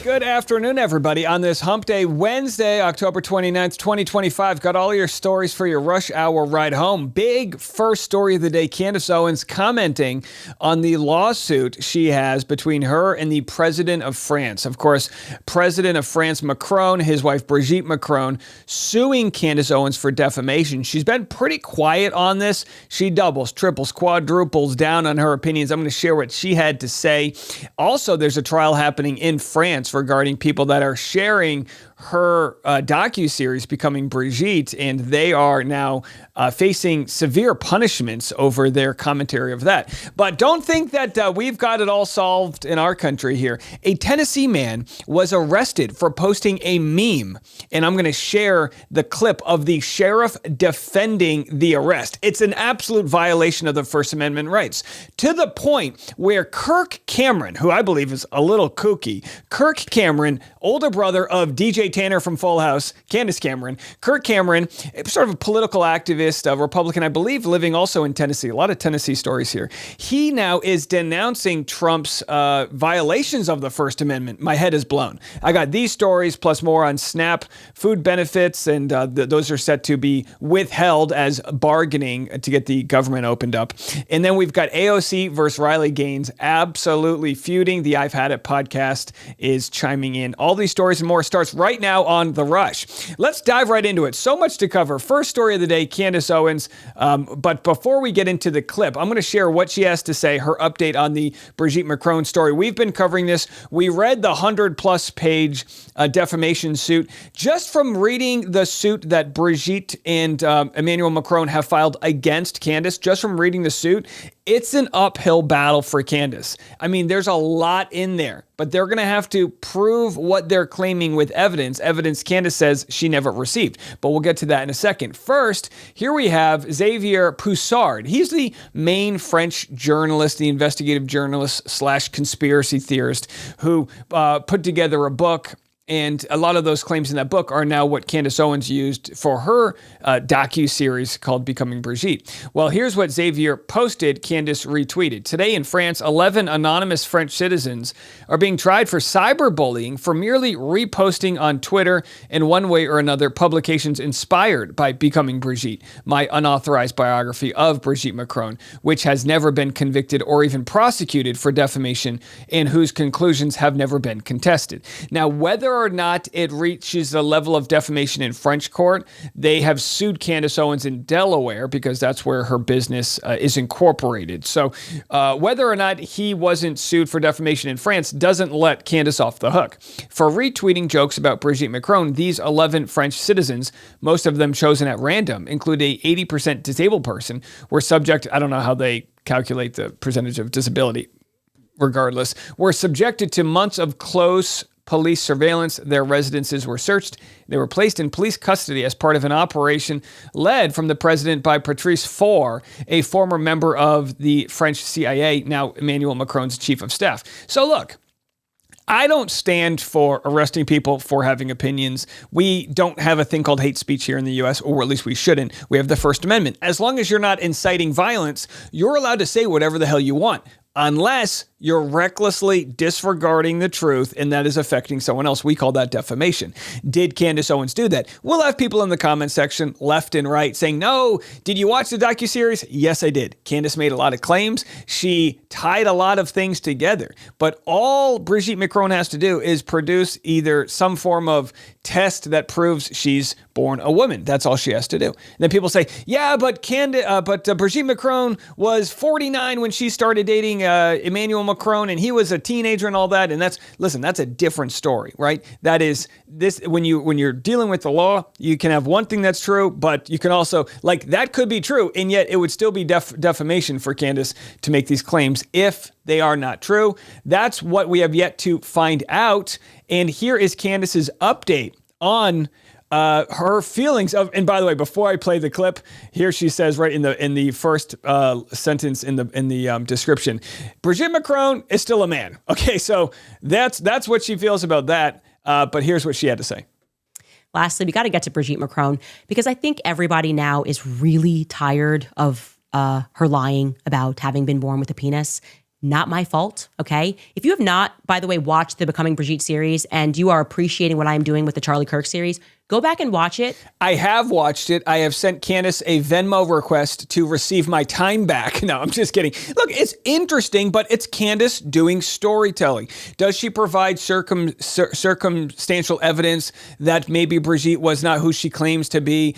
Good afternoon, everybody. On this Hump Day Wednesday, October 29th, 2025, got all your stories for your rush hour ride home. Big first story of the day, Candace Owens commenting on the lawsuit she has between her and the president of France. Of course, President of France, Macron, his wife, Brigitte Macron, suing Candace Owens for defamation. She's been pretty quiet on this. She doubles, triples, quadruples down on her opinions. I'm going to share what she had to say. Also, there's a trial happening in France regarding people that are sharing her docuseries Becoming Brigitte, and they are now facing severe punishments over their commentary of that. But don't think that we've got it all solved in our country here. A Tennessee man was arrested for posting a meme, and I'm going to share the clip of the sheriff defending the arrest. It's an absolute violation of the First Amendment rights, to the point where Kirk Cameron, who I believe is a little kooky, Kirk Cameron, older brother of DJ Tanner from Full House, Candace Cameron, Kirk Cameron, sort of a political activist, a Republican, I believe, living also in Tennessee. A lot of Tennessee stories here. He now is denouncing Trump's violations of the First Amendment. My head is blown. I got these stories plus more on SNAP food benefits, and those are set to be withheld as bargaining to get the government opened up. And then we've got AOC versus Riley Gaines absolutely feuding. The I've Had It podcast is chiming in. All these stories and more starts right now on The Rush. Let's dive right into it. So much to cover. First story of the day, Candace Owens. But before we get into the clip, I'm going to share what she has to say, her update on the Brigitte Macron story. We've been covering this. We read the 100-plus page defamation suit. Just from reading the suit that Brigitte and Emmanuel Macron have filed against Candace, just from reading the suit, it's an uphill battle for Candace. I mean, there's a lot in there, but they're going to have to prove what they're claiming with evidence. Evidence Candace says she never received, but we'll get to that in a second. First, here we have Xavier Poussard. He's the main French journalist, the investigative journalist / conspiracy theorist who put together a book. And a lot of those claims in that book are now what Candace Owens used for her docuseries called Becoming Brigitte. Well, here's what Xavier posted, Candace retweeted. Today in France, 11 anonymous French citizens are being tried for cyberbullying for merely reposting on Twitter in one way or another publications inspired by Becoming Brigitte, my unauthorized biography of Brigitte Macron, which has never been convicted or even prosecuted for defamation and whose conclusions have never been contested. Now, whether or not it reaches the level of defamation in French court, they have sued Candace Owens in Delaware because that's where her business is incorporated. So whether or not he wasn't sued for defamation in France doesn't let Candace off the hook. For retweeting jokes about Brigitte Macron, these 11 French citizens, most of them chosen at random, include a 80% disabled person, were subject, I don't know how they calculate the percentage of disability, regardless, were subjected to months of close police surveillance. Their residences were searched. They were placed in police custody as part of an operation led from the president by Patrice Faure, a former member of the French CIA, now Emmanuel Macron's chief of staff. So look, I don't stand for arresting people for having opinions. We don't have a thing called hate speech here in the U.S., or at least we shouldn't. We have the First Amendment. As long as you're not inciting violence, you're allowed to say whatever the hell you want, unless you're recklessly disregarding the truth and that is affecting someone else. We call that defamation. Did Candace Owens do that? We'll have people in the comment section, left and right, saying, no, did you watch the docuseries? Yes, I did. Candace made a lot of claims. She tied a lot of things together. But all Brigitte Macron has to do is produce either some form of test that proves she's born a woman. That's all she has to do. And then people say, yeah, but Brigitte Macron was 49 when she started dating Emmanuel Macron, and he was a teenager and all that. And that's a different story, right? That is this, when you're dealing with the law, you can have one thing that's true, but you can also, like, that could be true, and yet it would still be defamation for Candace to make these claims if they are not true. That's what we have yet to find out. And here is Candace's update on her feelings of, and by the way, before I play the clip, here she says right in the first sentence in the description, Brigitte Macron is still a man. Okay, so that's what she feels about that. But here's what she had to say. Lastly, we got to get to Brigitte Macron because I think everybody now is really tired of her lying about having been born with a penis. not my fault, okay? If you have not, by the way, watched the Becoming Brigitte series and you are appreciating what I'm doing with the Charlie Kirk series, go back and watch it. I have watched it. I have sent Candace a Venmo request to receive my time back. No, I'm just kidding. Look, it's interesting, but it's Candace doing storytelling. Does she provide circumstantial evidence that maybe Brigitte was not who she claims to be?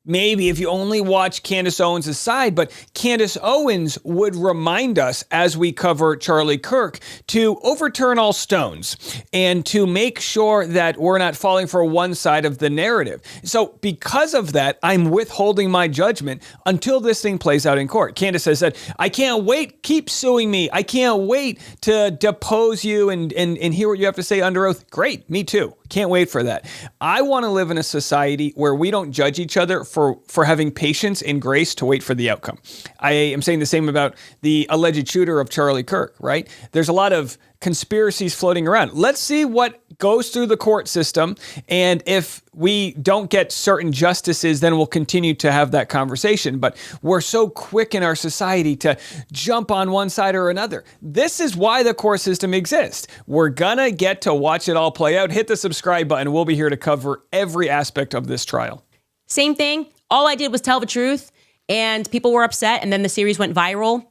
Maybe if you only watch Candace Owens' side, but Candace Owens would remind us as we cover Charlie Kirk to overturn all stones and to make sure that we're not falling for one side of the narrative. So because of that, I'm withholding my judgment until this thing plays out in court. Candace has said, I can't wait, keep suing me. I can't wait to depose you and hear what you have to say under oath. Great, me too. Can't wait for that. I want to live in a society where we don't judge each other for having patience and grace to wait for the outcome. I am saying the same about the alleged shooter of Charlie Kirk, right? There's a lot of conspiracies floating around. Let's see what goes through the court system. And if we don't get certain justices, then we'll continue to have that conversation. But we're so quick in our society to jump on one side or another. This is why the court system exists. We're gonna get to watch it all play out. Hit the subscribe button. We'll be here to cover every aspect of this trial. Same thing. All I did was tell the truth and people were upset. And then the series went viral.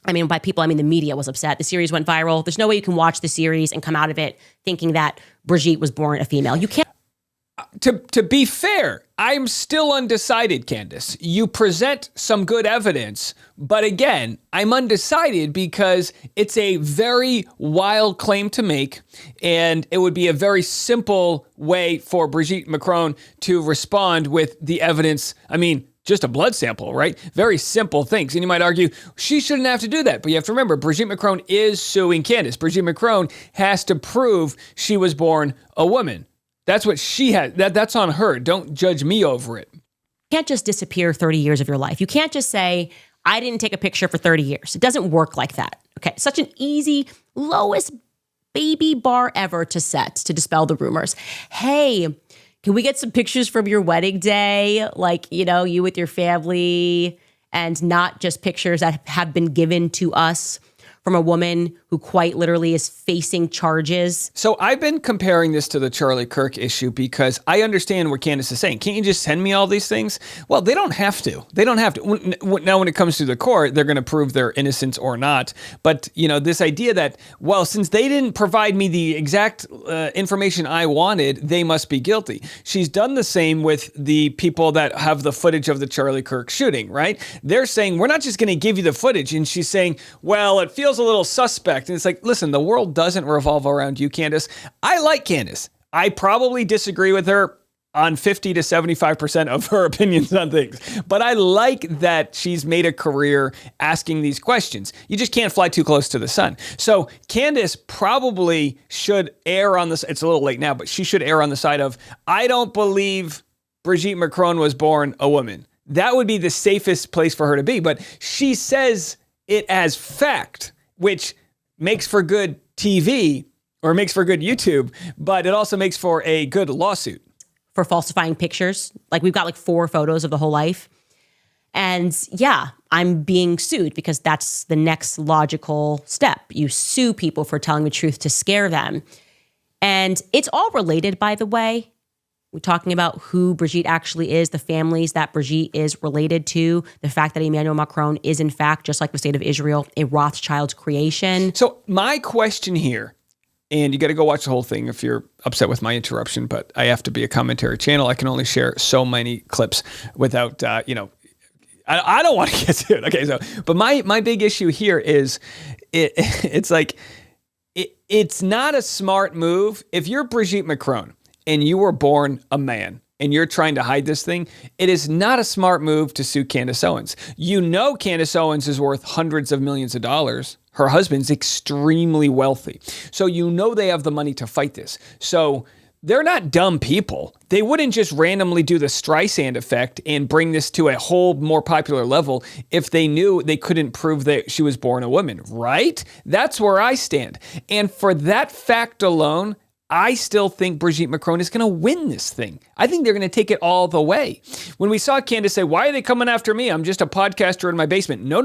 I mean, by people, I mean the media was upset. The series went viral. There's no way you can watch the series and come out of it thinking that Brigitte was born a female. You can't. To be fair, I'm still undecided, Candace. You present some good evidence, but again, I'm undecided because it's a very wild claim to make, and it would be a very simple way for Brigitte Macron to respond with the evidence. I mean, just a blood sample, right? Very simple things. And you might argue, she shouldn't have to do that. But you have to remember, Brigitte Macron is suing Candace. Brigitte Macron has to prove she was born a woman. That's what she has. That's on her. Don't judge me over it. You can't just disappear 30 years of your life. You can't just say, I didn't take a picture for 30 years. It doesn't work like that. Okay. Such an easy, lowest baby bar ever to set to dispel the rumors. Hey, can we get some pictures from your wedding day? Like, you know, you with your family, and not just pictures that have been given to us from a woman who quite literally is facing charges. So I've been comparing this to the Charlie Kirk issue because I understand what Candace is saying. Can't you just send me all these things? Well, they don't have to. They don't have to. Now, when it comes to the court, they're going to prove their innocence or not. But, you know, this idea that, well, since they didn't provide me the exact information I wanted, they must be guilty. She's done the same with the people that have the footage of the Charlie Kirk shooting, right? They're saying, we're not just going to give you the footage. And she's saying, well, it feels a little suspect. And it's like, listen, the world doesn't revolve around you, Candace. I like Candace. I probably disagree with her on 50 to 75% of her opinions on things. But I like that she's made a career asking these questions. You just can't fly too close to the sun. So Candace probably should err on this. It's a little late now, but she should err on the side of, I don't believe Brigitte Macron was born a woman. That would be the safest place for her to be. But she says it as fact, which makes for good TV or makes for good YouTube, but it also makes for a good lawsuit. For falsifying pictures. Like, we've got like 4 photos of the whole life. And yeah, I'm being sued because that's the next logical step. You sue people for telling the truth to scare them. And it's all related, by the way. We're talking about who Brigitte actually is, the families that Brigitte is related to, the fact that Emmanuel Macron is, in fact, just like the state of Israel, a Rothschild's creation. So my question here, and you got to go watch the whole thing if you're upset with my interruption, but I have to be a commentary channel. I can only share so many clips without, I don't want to get to it. Okay, but my big issue here is it's like, it's not a smart move. If you're Brigitte Macron, and you were born a man, and you're trying to hide this thing, it is not a smart move to sue Candace Owens. You know Candace Owens is worth hundreds of millions of dollars. Her husband's extremely wealthy. So you know they have the money to fight this. So they're not dumb people. They wouldn't just randomly do the Streisand effect and bring this to a whole more popular level if they knew they couldn't prove that she was born a woman, right? That's where I stand. And for that fact alone, I still think Brigitte Macron is going to win this thing. I think they're going to take it all the way. When we saw Candace say, why are they coming after me? I'm just a podcaster in my basement. No,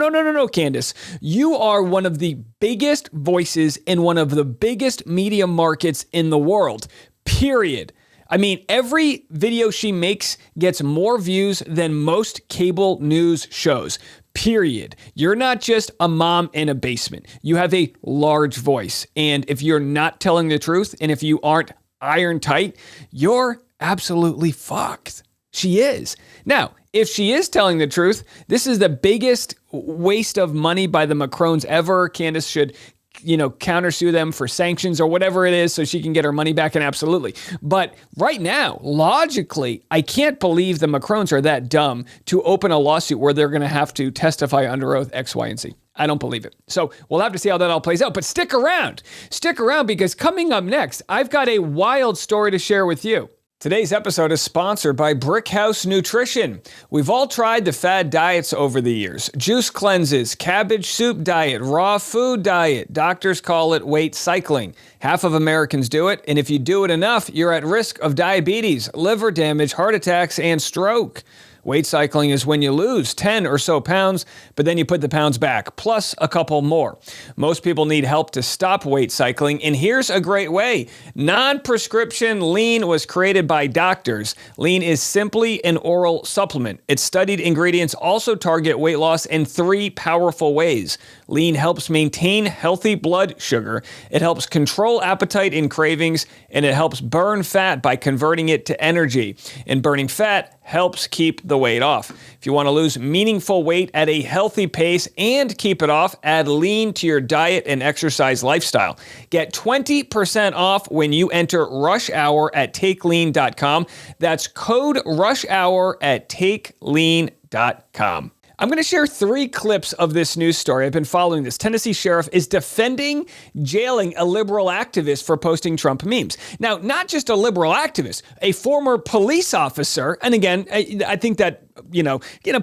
Candace. You are one of the biggest voices in one of the biggest media markets in the world, period. I mean, every video she makes gets more views than most cable news shows. Period. You're not just a mom in a basement. You have a large voice. And if you're not telling the truth, and if you aren't iron tight, you're absolutely fucked. She is. Now, if she is telling the truth, this is the biggest waste of money by the Macrons ever. Candace should countersue them for sanctions or whatever it is so she can get her money back, and absolutely. But right now, logically, I can't believe the Macrons are that dumb to open a lawsuit where they're going to have to testify under oath X, Y, and Z. I don't believe it. So we'll have to see how that all plays out. But stick around. Stick around, because coming up next, I've got a wild story to share with you. Today's episode is sponsored by Brickhouse Nutrition. We've all tried the fad diets over the years. Juice cleanses, cabbage soup diet, raw food diet. Doctors call it weight cycling. Half of Americans do it, and if you do it enough, you're at risk of diabetes, liver damage, heart attacks, and stroke. Weight cycling is when you lose 10 or so pounds, but then you put the pounds back, plus a couple more. Most people need help to stop weight cycling, and here's a great way. Non-prescription lean was created by doctors. Lean is simply an oral supplement. Its studied ingredients also target weight loss in 3 powerful ways. Lean helps maintain healthy blood sugar. It helps control appetite and cravings, and it helps burn fat by converting it to energy. And burning fat helps keep the weight off. If you want to lose meaningful weight at a healthy pace and keep it off, add lean to your diet and exercise lifestyle. Get 20% off when you enter Rush Hour at TakeLean.com. That's code Rush Hour at TakeLean.com. I'm going to share 3 clips of this news story. I've been following this. Tennessee sheriff is defending jailing a liberal activist for posting Trump memes. Now, not just a liberal activist, a former police officer. And again, I think that,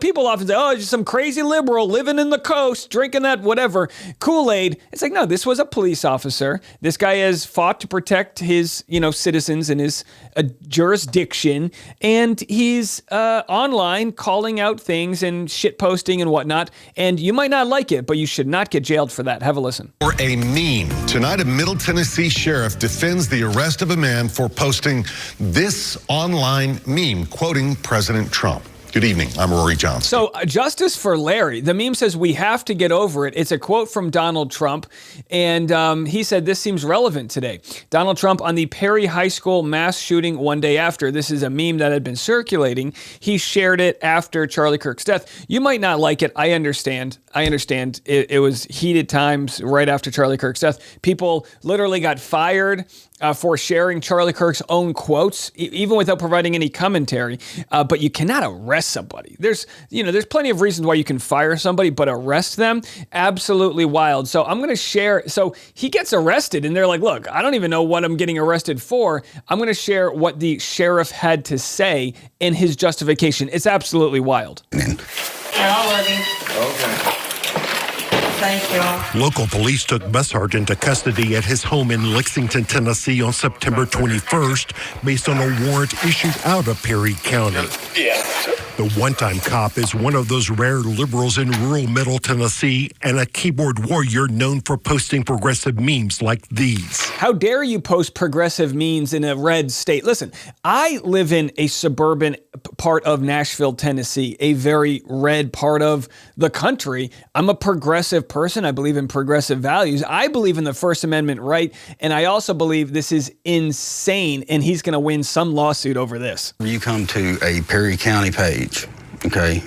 people often say, oh, just some crazy liberal living in the coast, drinking that whatever Kool-Aid. It's like, no, this was a police officer. This guy has fought to protect his, citizens in his jurisdiction. And he's online calling out things and shit posting and whatnot. And you might not like it, but you should not get jailed for that. Have a listen. For a meme. Tonight, a Middle Tennessee sheriff defends the arrest of a man for posting this online meme, quoting President Trump. Good evening. I'm Rory Johnson. So, justice for Larry. The meme says, we have to get over it. It's a quote from Donald Trump, and he said this seems relevant today. Donald Trump on the Perry High School mass shooting one day after. This is a meme that had been circulating. He shared it after Charlie Kirk's death. You might not like it. I understand. It was heated times right after Charlie Kirk's death. People literally got fired for sharing Charlie Kirk's own quotes, even without providing any commentary. But you cannot arrest somebody. There's plenty of reasons why you can fire somebody, but arrest them, absolutely wild. So I'm going to share. So he gets arrested, and they're like, look, I don't even know what I'm getting arrested for. I'm going to share what the sheriff had to say in his justification. It's absolutely wild. Okay. Thank you. Local police took Bus Sergeant to custody at his home in Lexington, Tennessee on September 21st based on a warrant issued out of Perry County. The one-time cop is one of those rare liberals in rural Middle Tennessee and a keyboard warrior known for posting progressive memes like these. How dare you post progressive memes in a red state? Listen, I live in a suburban part of Nashville, Tennessee, a very red part of the country. I'm a progressive person. I believe in progressive values. I believe in the First Amendment right, and I also believe this is insane, and he's going to win some lawsuit over this. You come to a Perry County page, okay,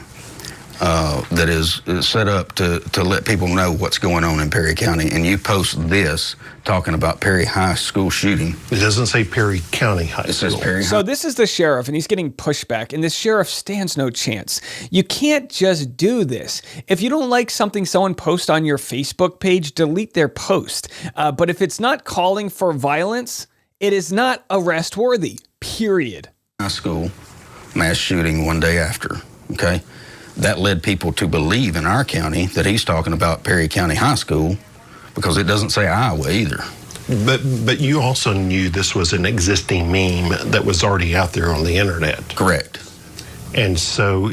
that is set up to let people know what's going on in Perry County, and you post this talking about Perry High School shooting. It doesn't say Perry County High School. It says Perry High. So this is the sheriff, and he's getting pushback, and this sheriff stands no chance. You can't just do this. If you don't like something someone posts on your Facebook page, delete their post. But if it's not calling for violence, it is not arrest worthy, period. High school mass shooting one day after, okay? That led people to believe in our county that he's talking about Perry County High School because it doesn't say Iowa either. But you also knew this was an existing meme that was already out there on the internet. Correct. And so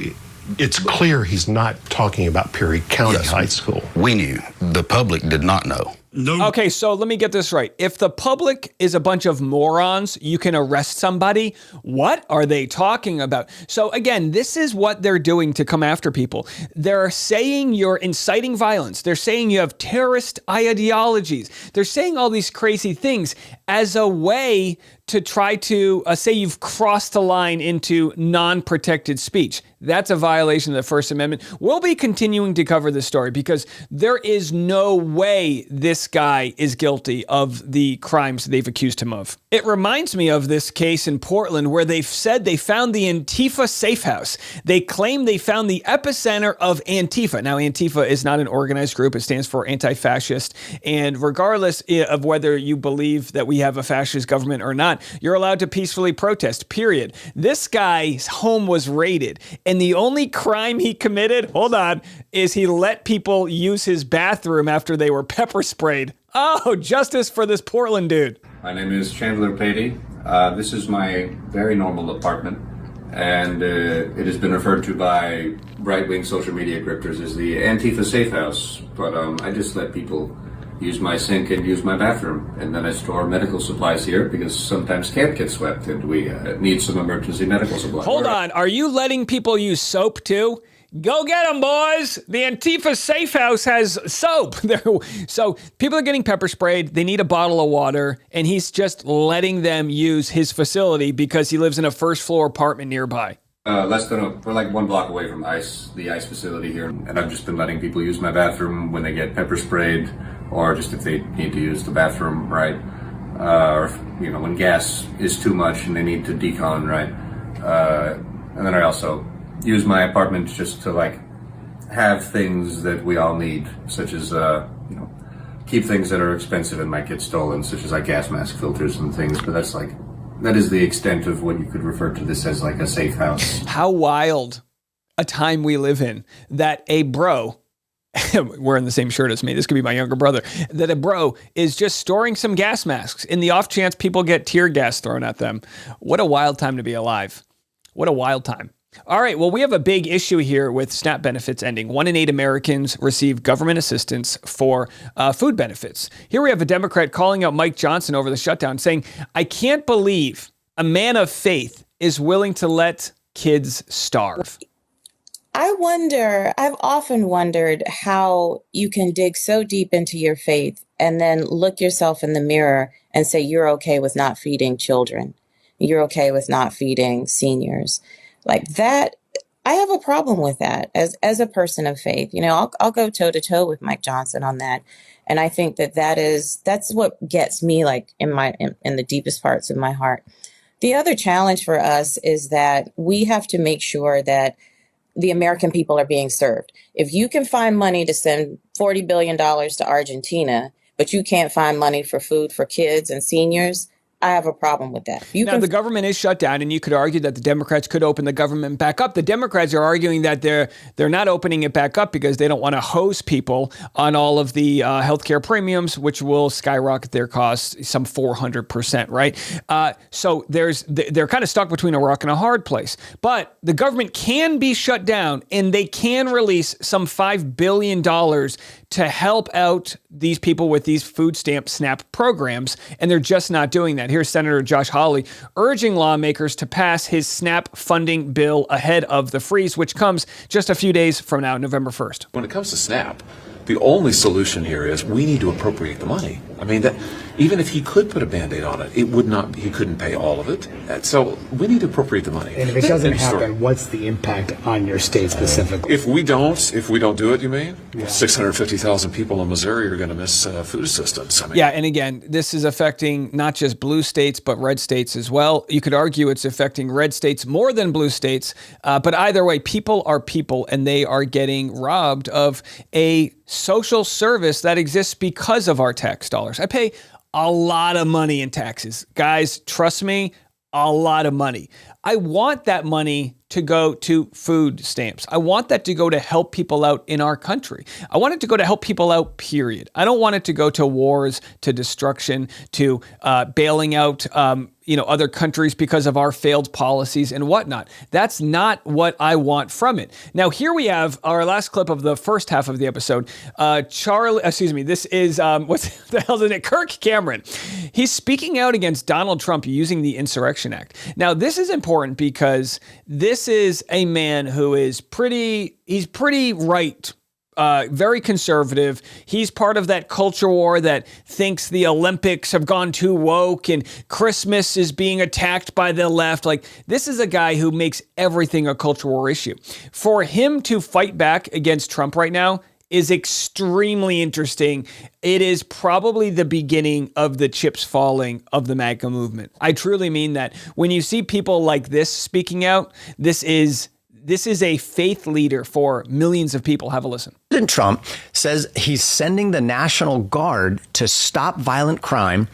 it's clear he's not talking about Perry County High School. We knew. The public did not know. No. Okay, so let me get this right. If the public is a bunch of morons, you can arrest somebody. What are they talking about? So again, this is what they're doing to come after people. They're saying you're inciting violence. They're saying you have terrorist ideologies. They're saying all these crazy things as a way to try to say you've crossed the line into non-protected speech. That's a violation of the First Amendment. We'll be continuing to cover this story because there is no way this guy is guilty of the crimes they've accused him of. It reminds me of this case in Portland where they've said they found the Antifa safe house. They claim they found the epicenter of Antifa. Now, Antifa is not an organized group. It stands for anti-fascist. And regardless of whether you believe that we have a fascist government or not, you're allowed to peacefully protest, period. This guy's home was raided, and the only crime he committed, is he let people use his bathroom after they were pepper sprayed. Oh, justice for this Portland dude. My name is Chandler Patey. This is my very normal apartment, and it has been referred to by right-wing social media grifters as the Antifa safe house, but I just let people use my sink and use my bathroom, and then I store medical supplies here because sometimes camp gets swept and we need some emergency medical supplies. Hold on, are you letting people use soap too? Go get them, boys! The Antifa safe house has soap. So people are getting pepper sprayed, they need a bottle of water, and he's just letting them use his facility because he lives in a first floor apartment nearby. We're like 1 block away from the ICE facility here, and I've just been letting people use my bathroom when they get pepper sprayed, or just if they need to use the bathroom, right? Or when gas is too much and they need to decon, right? And then I also use my apartment just to have things that we all need, such as keep things that are expensive and might get stolen, such as gas mask filters and things. But that is the extent of what you could refer to this as a safe house. How wild a time we live in that a bro, wearing the same shirt as me, this could be my younger brother, that a bro is just storing some gas masks in the off chance people get tear gas thrown at them. What a wild time to be alive. What a wild time. All right, well, we have a big issue here with SNAP benefits ending. 1 in 8 Americans receive government assistance for food benefits. Here we have a Democrat calling out Mike Johnson over the shutdown, saying, I can't believe a man of faith is willing to let kids starve. I've often wondered how you can dig so deep into your faith and then look yourself in the mirror and say you're okay with not feeding children. You're okay with not feeding seniors. Like that, I have a problem with that as a person of faith. I'll go toe to toe with Mike Johnson on that. And I think that's what gets me in the deepest parts of my heart. The other challenge for us is that we have to make sure that the American people are being served. If you can find money to send $40 billion to Argentina, but you can't find money for food for kids and seniors, I have a problem with that. The government is shut down, and you could argue that the Democrats could open the government back up. The Democrats are arguing that they're not opening it back up because they don't want to hose people on all of the healthcare premiums, which will skyrocket their costs some 400%, right? So they're kind of stuck between a rock and a hard place. But the government can be shut down, and they can release some $5 billion to help out these people with these food stamp SNAP programs, and they're just not doing that. Here's Senator Josh Hawley urging lawmakers to pass his SNAP funding bill ahead of the freeze, which comes just a few days from now, November 1st. When it comes to SNAP, the only solution here is we need to appropriate the money. I mean, that even if he could put a Band-Aid on it, he couldn't pay all of it. So we need to appropriate the money. And if it doesn't happen, what's the impact on your state specifically? If we don't do it, you mean? Yeah. 650,000 people in Missouri are going to miss food assistance. Yeah, and again, this is affecting not just blue states, but red states as well. You could argue it's affecting red states more than blue states, but either way, people are people, and they are getting robbed of a social service that exists because of our tax dollars. I pay a lot of money in taxes. Guys, trust me, a lot of money. I want that money to go to food stamps. I want that to go to help people out in our country. I want it to go to help people out, period. I don't want it to go to wars, to destruction, to bailing out other countries because of our failed policies and whatnot. That's not what I want from it. Now, here we have our last clip of the first half of the episode. This is, what the hell is it? Kirk Cameron. He's speaking out against Donald Trump using the Insurrection Act. Now, this is important because this is a man who is pretty right. Very conservative. He's part of that culture war that thinks the Olympics have gone too woke and Christmas is being attacked by the left. Like, this is a guy who makes everything a culture war issue. For him to fight back against Trump right now is extremely interesting. It is probably the beginning of the chips falling of the MAGA movement. I truly mean that. When you see people like this speaking out, this is a faith leader for millions of people. Have a listen. President Trump says he's sending the National Guard to stop violent crime,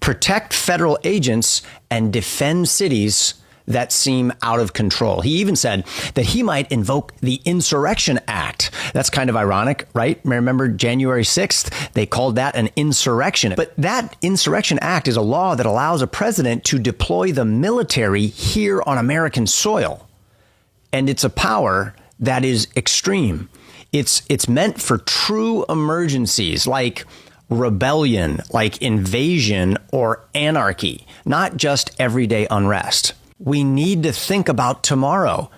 protect federal agents, and defend cities that seem out of control. He even said that he might invoke the Insurrection Act. That's kind of ironic, right? Remember January 6th? They called that an insurrection. But that Insurrection Act is a law that allows a president to deploy the military here on American soil. And it's a power that is extreme. It's meant for true emergencies like rebellion, like invasion or anarchy, not just everyday unrest. We need to think about tomorrow.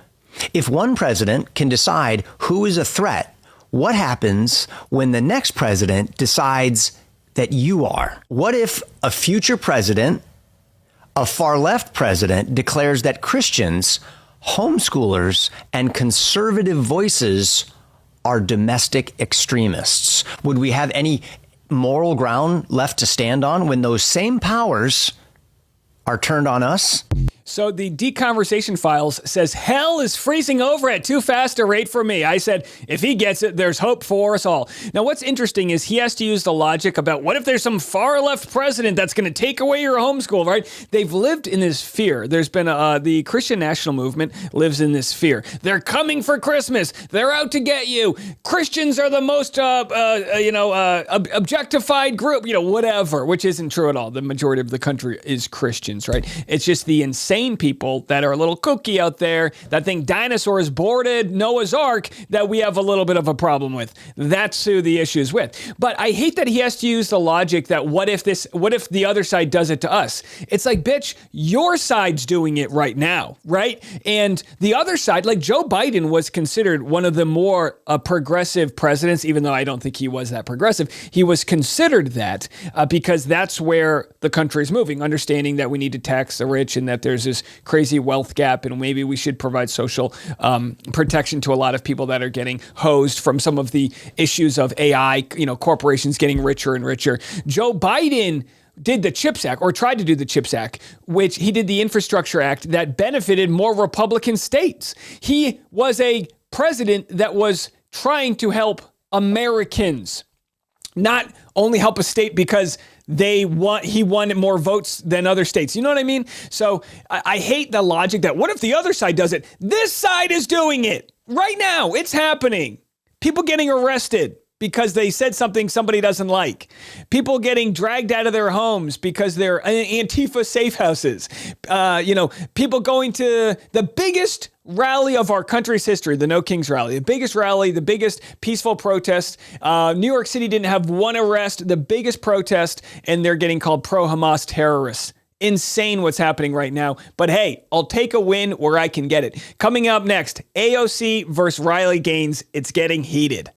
If one president can decide who is a threat, what happens when the next president decides that you are? What if a future president, a far left president, declares that Christians, homeschoolers, and conservative voices are domestic extremists? Would we have any moral ground left to stand on when those same powers are turned on us? So the Deconversation Files says, hell is freezing over at too fast a rate for me. I said, if he gets it, there's hope for us all. Now, what's interesting is he has to use the logic about what if there's some far left president that's going to take away your homeschool, right? They've lived in this fear. There's been the Christian National Movement lives in this fear. They're coming for Christmas. They're out to get you. Christians are the most, objectified group, whatever, which isn't true at all. The majority of the country is Christians, right? It's just the insane people that are a little kooky out there that think dinosaurs boarded Noah's Ark that we have a little bit of a problem with. That's who the issue is with. But I hate that he has to use the logic that what if the other side does it to us? It's like, bitch, your side's doing it right now, right? And the other side, like Joe Biden was considered one of the more progressive presidents, even though I don't think he was that progressive. He was considered that because that's where the country's moving, understanding that we need to tax the rich and that there's this crazy wealth gap, and maybe we should provide social protection to a lot of people that are getting hosed from some of the issues of AI, corporations getting richer and richer. Joe Biden did the CHIPS Act, or tried to do the CHIPS Act, which he did the Infrastructure Act that benefited more Republican states. He was a president that was trying to help Americans, not only help a state because he won more votes than other states. You know what I mean? So I hate the logic that what if the other side does it? This side is doing it right now. It's happening. People getting arrested because they said something somebody doesn't like. People getting dragged out of their homes because they're Antifa safe houses. People going to the biggest rally of our country's history, the No Kings rally, the biggest rally, the biggest peaceful protest. New York City didn't have one arrest, the biggest protest, and they're getting called pro-Hamas terrorists. Insane what's happening right now. But hey, I'll take a win where I can get it. Coming up next, AOC versus Riley Gaines. It's getting heated.